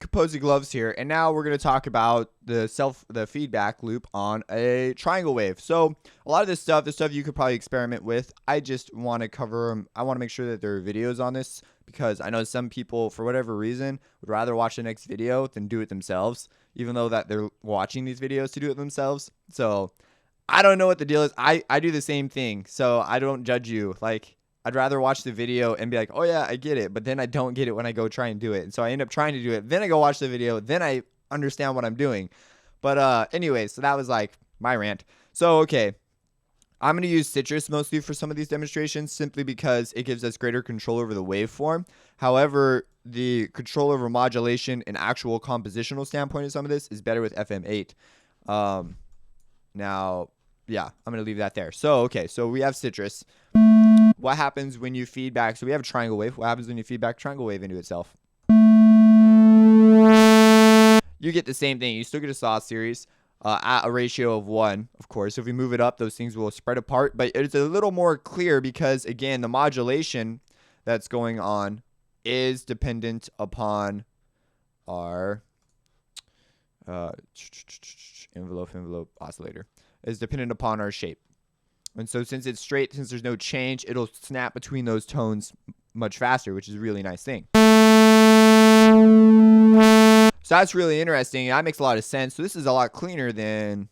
Composing Gloves here, and now we're going to talk about the feedback loop on a triangle wave. So a lot of this stuff, the stuff you could probably experiment with, I just want to cover. I want to make sure that there are videos on this because I know some people, for whatever reason, would rather watch the next video than do it themselves, even though that they're watching these videos to do it themselves. So I don't know what the deal is. I do the same thing, so I don't judge you. Like, I'd rather watch the video and be like, oh yeah, I get it. But then I don't get it when I go try and do it. And so I end up trying to do it. Then I go watch the video. Then I understand what I'm doing. But anyway, so that was like my rant. So, okay. I'm going to use Citrus mostly for some of these demonstrations simply because it gives us greater control over the waveform. However, the control over modulation and actual compositional standpoint of some of this is better with FM8. Now, yeah, I'm going to leave that there. So, okay. So we have Citrus. What happens when you feedback? So we have a triangle wave. What happens when you feedback triangle wave into itself? You get the same thing. You still get a saw series at a ratio of 1, of course. If we move it up, those things will spread apart. But it's a little more clear because, again, the modulation that's going on is dependent upon our envelope oscillator. Is dependent upon our shape. And so since it's straight, since there's no change, it'll snap between those tones much faster, which is a really nice thing. So that's really interesting. That makes a lot of sense. So this is a lot cleaner than...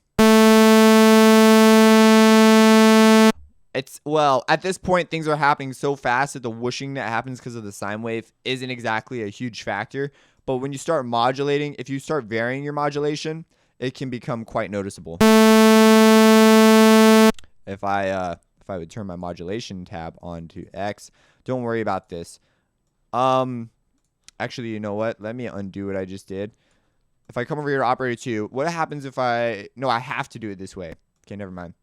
Well, at this point, things are happening so fast that the whooshing that happens because of the sine wave isn't exactly a huge factor. But when you start modulating, if you start varying your modulation, it can become quite noticeable. If I would turn my modulation tab on to X, don't worry about this. Actually, you know what? Let me undo what I just did. If I come over here to operator 2, what happens if no, I have to do it this way. Okay, never mind.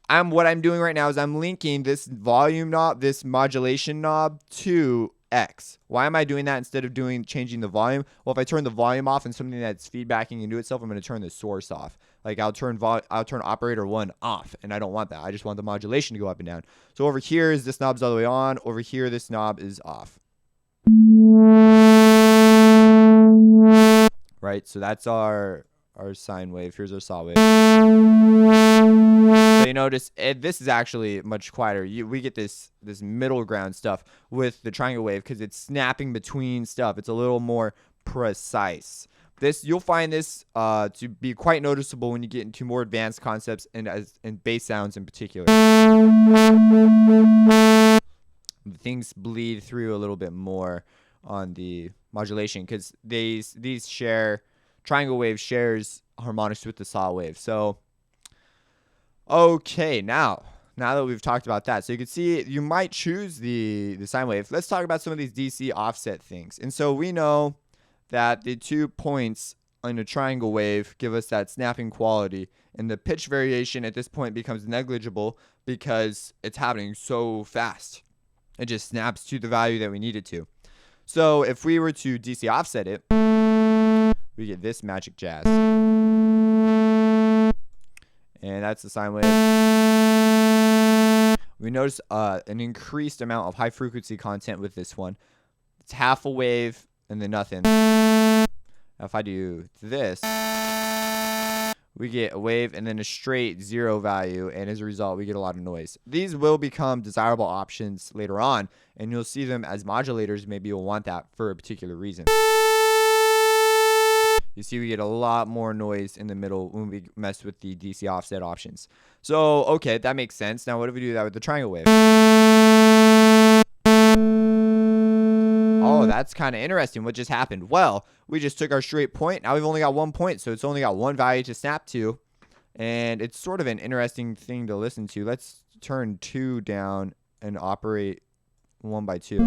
What I'm doing right now is I'm linking this volume knob, this modulation knob to X. Why am I doing that instead of changing the volume? Well, if I turn the volume off and something that's feedbacking into itself, I'm going to turn the source off. Like I'll turn operator 1 off, and I don't want that. I just want the modulation to go up and down. So over here is this knob's all the way on. Over here, this knob is off. Right, so that's our sine wave. Here's our saw wave. So you notice this is actually much quieter. We get this middle ground stuff with the triangle wave because it's snapping between stuff. It's a little more precise. You'll find this to be quite noticeable when you get into more advanced concepts and bass sounds in particular. Things bleed through a little bit more on the modulation because these triangle wave shares harmonics with the saw wave. So okay, now that we've talked about that, so you can see you might choose the sine wave. Let's talk about some of these DC offset things. And so we know that the 2 points on a triangle wave give us that snapping quality, and the pitch variation at this point becomes negligible because it's happening so fast. It just snaps to the value that we need it to. So if we were to DC offset it, we get this magic jazz. And that's the sine wave. We notice an increased amount of high frequency content with this one. It's half a wave and then nothing. Now if I do this, we get a wave and then a straight 0 value, and as a result, we get a lot of noise. These will become desirable options later on, and you'll see them as modulators. Maybe you'll want that for a particular reason. You see we get a lot more noise in the middle when we mess with the DC offset options. So, okay, that makes sense. Now, what if we do that with the triangle wave? Oh, that's kind of interesting. What just happened? Well, we just took our straight point. Now we've only got 1 point, so it's only got one value to snap to. And it's sort of an interesting thing to listen to. Let's turn 2 down and operate 1 by 2.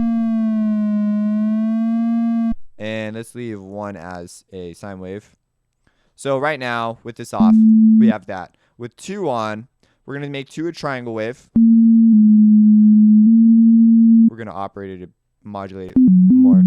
And let's leave 1 as a sine wave. So right now, with this off, we have that. With 2 on, we're going to make 2 a triangle wave. We're going to operate it to modulate it more.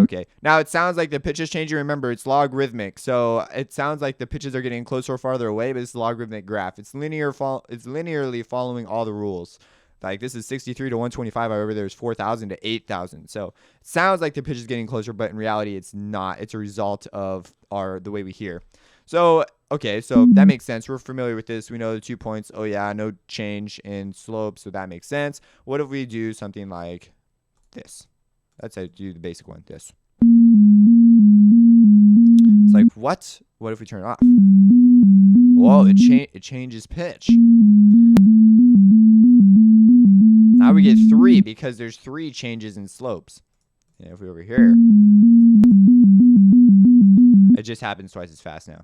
Okay. Now it sounds like the pitch is changing. Remember, it's logarithmic. So it sounds like the pitches are getting closer or farther away, but it's a logarithmic graph. It's linearly following all the rules. Like this is 63 to 125. However, there's 4,000 to 8,000. So it sounds like the pitch is getting closer, but in reality, it's not. It's a result of the way we hear. So, okay, so that makes sense. We're familiar with this. We know the 2 points. Oh, yeah, no change in slope, so that makes sense. What if we do something like this? Let's say do the basic one, this. It's like, what? What if we turn it off? Whoa, it changes pitch. Now we get 3 because there's 3 changes in slopes. And if we over here, it just happens twice as fast now.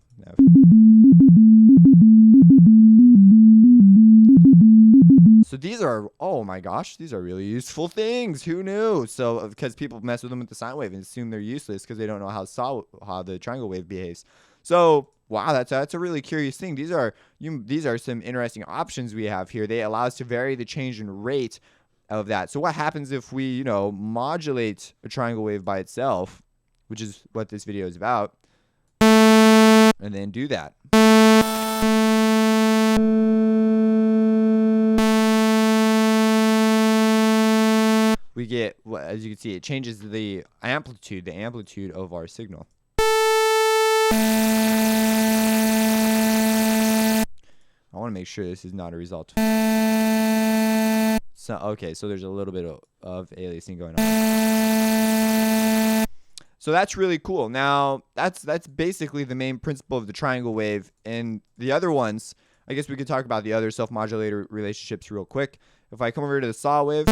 So these are, oh my gosh, these are really useful things. Who knew? So because people mess with them with the sine wave and assume they're useless because they don't know how the triangle wave behaves. So wow, that's a really curious thing. These are some interesting options we have here. They allow us to vary the change in rate of that. So what happens if we, modulate a triangle wave by itself, which is what this video is about, and then do that? We get, as you can see, it changes the amplitude of our signal. I want to make sure this is not a result. So, okay, so there's a little bit of aliasing going on. So that's really cool. Now, that's basically the main principle of the triangle wave. And the other ones, I guess we could talk about the other self-modulator relationships real quick. If I come over to the saw wave,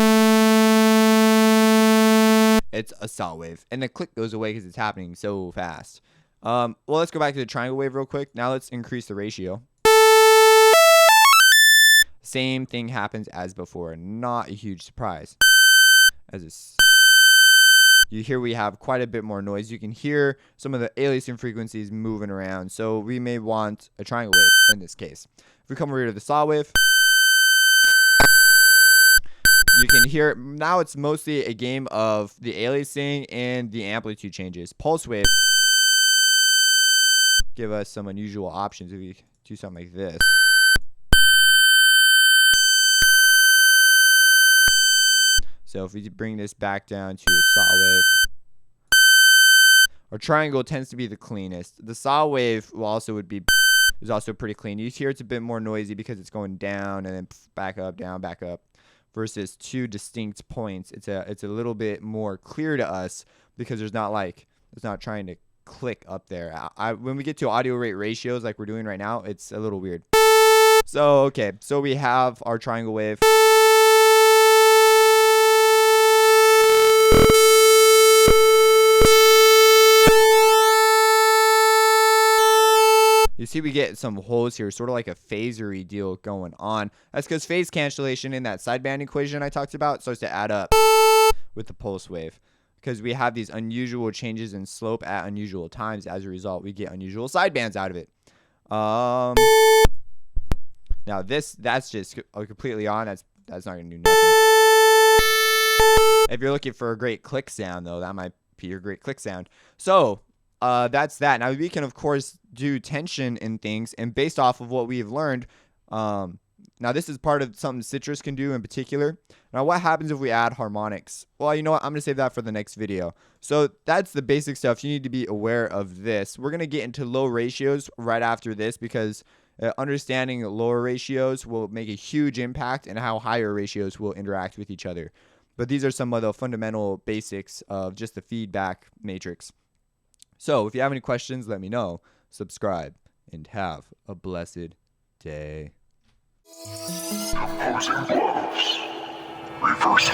it's a saw wave. And the click goes away because it's happening so fast. Well, let's go back to the triangle wave real quick. Now let's increase the ratio. Same thing happens as before. Not a huge surprise. Here we have quite a bit more noise. You can hear some of the aliasing frequencies moving around. So we may want a triangle wave in this case. If we come over to the saw wave, you can hear it. Now it's mostly a game of the aliasing and the amplitude changes. Pulse wave give us some unusual options if we do something like this. So if we bring this back down to a saw wave, our triangle tends to be the cleanest. The saw wave is also pretty clean. You hear it's a bit more noisy because it's going down and then back up, down, back up. Versus 2 distinct points, it's a little bit more clear to us because it's not trying to click up there. When we get to audio rate ratios like we're doing right now, it's a little weird. So okay, so we have our triangle wave. You see we get some holes here, sort of like a phasery deal going on. That's because phase cancellation in that sideband equation I talked about starts to add up with the pulse wave. Because we have these unusual changes in slope at unusual times. As a result, we get unusual sidebands out of it. Now that's just completely on. That's not going to do nothing. If you're looking for a great click sound, though, that might be your great click sound. So that's that. Now we can of course do tension in things, and based off of what we've learned, now this is part of something Citrus can do in particular. Now what happens if we add harmonics? Well, you know what, I'm gonna save that for the next video. So that's the basic stuff. You need to be aware of this. We're gonna get into low ratios right after this, because understanding lower ratios will make a huge impact in how higher ratios will interact with each other. But these are some of the fundamental basics of just the feedback matrix. So if you have any questions, let me know. Subscribe and have a blessed day. Opposing blows. Reversing.